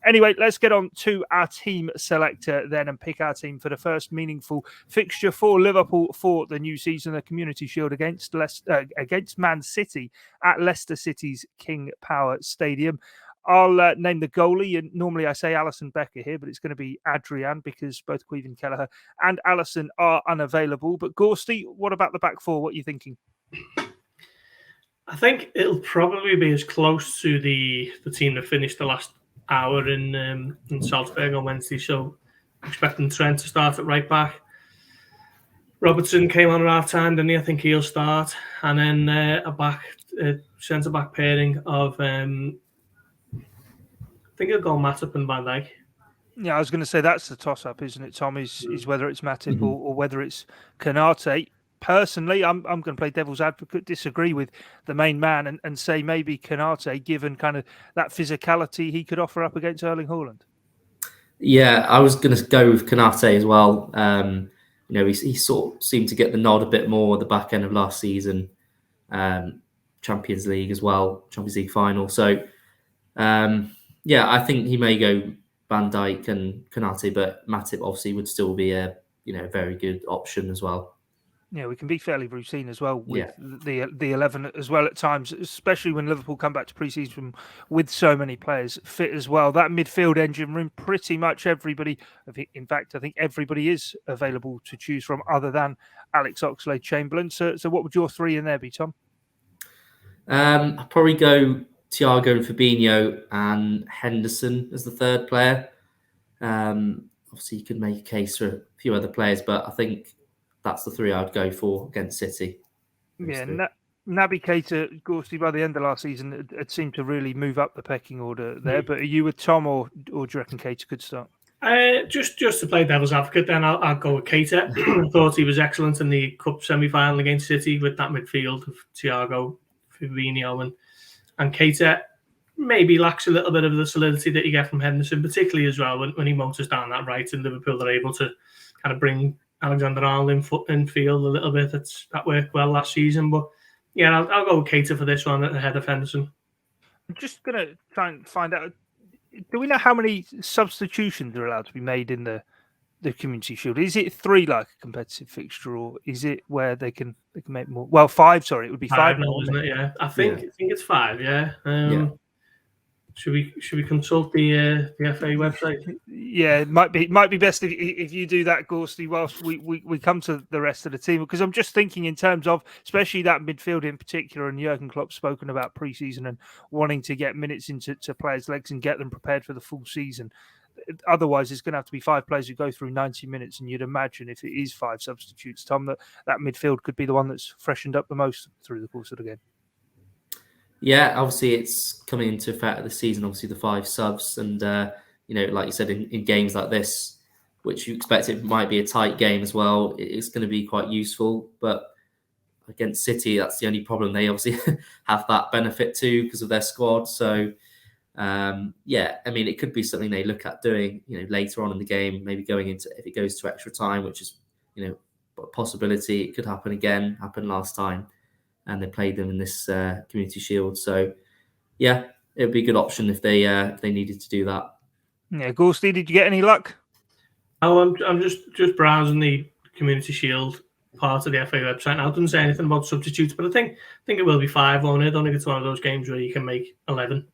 Anyway, let's get on to our team selector then and pick our team for the first meaningful fixture for Liverpool for the new season, the Community Shield against Man City at Leicester City's King Power Stadium. I'll name the goalie, and normally I say Alisson Becker here, but it's going to be Adrian because both Caoimhin Kelleher and Alisson are unavailable. But Gorsty, what about the back four? What are you thinking? I think it'll probably be as close to the team that finished the last hour in Salzburg on Wednesday. So expecting Trent to start at right back. Robertson came on at half time, didn't he? I think he'll start. And then a centre back pairing of I think it'll go Matip and Van Dijk. Yeah, I was going to say that's the toss-up, isn't it, Tom? Is whether it's Matip or whether it's Konate. Personally, I'm going to play devil's advocate, disagree with the main man and say maybe Konate, given kind of that physicality he could offer up against Erling Haaland. Yeah, I was going to go with Konate as well. He sort of seemed to get the nod a bit more at the back end of last season. Champions League as well, Champions League final. So, I think he may go Van Dijk and Konate, but Matip obviously would still be a very good option as well. Yeah, we can be fairly routine as well with the 11 as well at times, especially when Liverpool come back to pre-season with so many players fit as well. That midfield engine room, pretty much everybody, in fact, I think everybody is available to choose from other than Alex Oxlade-Chamberlain. So what would your three in there be, Tom? I'd probably go Thiago and Fabinho and Henderson as the third player. Obviously, you could make a case for a few other players, but I think that's the three I'd go for against City. Yeah, Naby Keita, Gorsty, by the end of last season, it seemed to really move up the pecking order there. But are you with Tom, or do you reckon Keita could start? Just to play devil's advocate, then I'll go with Keita. I thought he was excellent in the cup semi-final against City with that midfield of Thiago, Fabinho, and Keita. Maybe lacks a little bit of the solidity that you get from Henderson, particularly as well when he motors down that right, and Liverpool are able to kind of bring Alexander-Arnold in field a little bit. That worked well last season, but yeah, I'll go with Keita for this one ahead of Henderson. I'm just going to try and find out, do we know how many substitutions are allowed to be made in the Community Shield? Is it 3 like a competitive fixture, or is it where they can make more? Well, 5, sorry, it would be 5 now, isn't it? Yeah, I think it's 5, yeah. Should we consult the FA website? Yeah, it might be best if you do that, Gorsty, whilst we come to the rest of the team, because I'm just thinking in terms of especially that midfield in particular, and Jurgen Klopp spoken about pre-season and wanting to get minutes into players' legs and get them prepared for the full season. Otherwise, it's going to have to be 5 players who go through 90 minutes, and you'd imagine if it is 5 substitutes, Tom, that midfield could be the one that's freshened up the most through the course of the game. Yeah, obviously it's coming into effect of the season, obviously the 5 subs, and like you said, in games like this, which you expect it might be a tight game as well, it's going to be quite useful. But against City, that's the only problem. They obviously have that benefit too because of their squad. So it could be something they look at doing, later on in the game, maybe going into, if it goes to extra time, which is, a possibility. It could happen again, happened last time, and they played them in this Community Shield. So, yeah, it would be a good option if they needed to do that. Yeah, Gorsty, did you get any luck? Oh, I'm just browsing the Community Shield part of the FA website now. It doesn't say anything about substitutes, but I think it will be 5 on it. I don't think it's one of those games where you can make 11.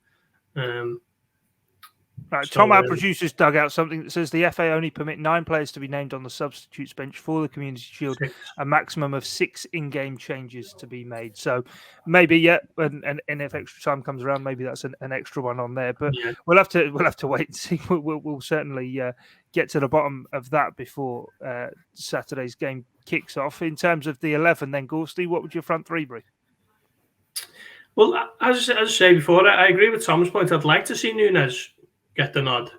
Right, Tom, our producer's dug out something that says the FA only permit 9 players to be named on the substitutes bench for the Community Shield, 6. a maximum of 6 in-game changes to be made. So maybe, and if extra time comes around, maybe that's an extra one on there. But we'll have to wait and see. We'll certainly get to the bottom of that before Saturday's game kicks off. In terms of the 11, then, Gorsty, what would your front 3 be? Well, as I say before, I agree with Tom's point. I'd like to see Nunez get the nod.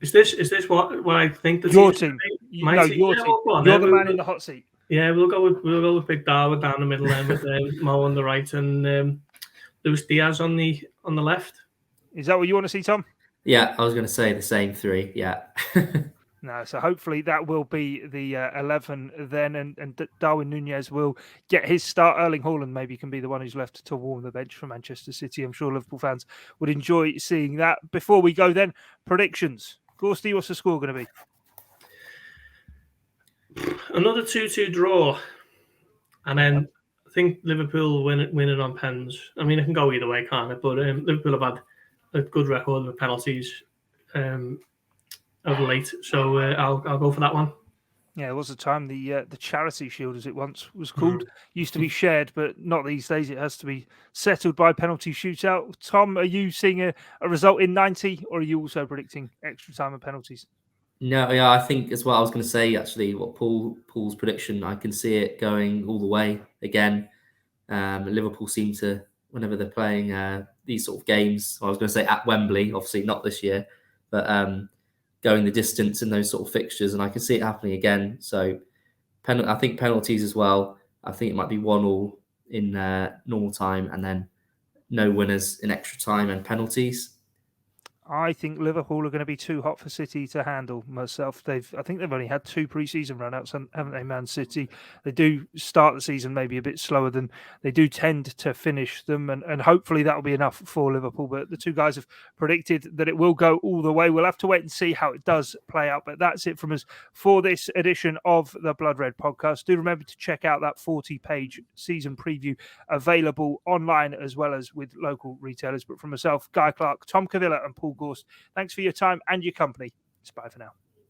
Is this what I think? The your team. Your team. You're the man in the hot seat. Yeah, we'll go with Big Darwin down the middle then with Mo on the right and Luis Diaz on the left. Is that what you want to see, Tom? Yeah, I was going to say the same 3. Yeah. No, so hopefully that will be the 11 then, and Darwin Nunez will get his start. Erling Haaland maybe can be the one who's left to warm the bench for Manchester City. I'm sure Liverpool fans would enjoy seeing that. Before we go then, predictions. Gorsty, what's the score going to be? Another 2-2 draw. And then I think Liverpool win it on pens. I mean, it can go either way, can't it? But Liverpool have had a good record with penalties of late, so I'll go for that one. Yeah, it was a time the Charity Shield, as it once was called, used to be shared, but not these days. It has to be settled by penalty shootout. Tom, are you seeing a result in 90, or are you also predicting extra time and penalties? No, yeah, I think as well. I was going to say actually, what Paul's prediction. I can see it going all the way again. Liverpool seem to, whenever they're playing these sort of games, I was going to say at Wembley, obviously not this year, but going the distance in those sort of fixtures, and I can see it happening again. So, I think penalties as well. I think it might be 1-1 in normal time, and then no winners in extra time and penalties. I think Liverpool are going to be too hot for City to handle. Myself, I think they've only had 2 pre-season run-outs, haven't they, Man City? They do start the season maybe a bit slower than they do tend to finish them, and hopefully that will be enough for Liverpool. But the two guys have predicted that it will go all the way. We'll have to wait and see how it does play out. But that's it from us for this edition of the Blood Red podcast. Do remember to check out that 40-page season preview available online as well as with local retailers. But from myself, Guy Clark, Tom Cavilla, and Paul Gorst, thanks for your time and your company. It's bye for now.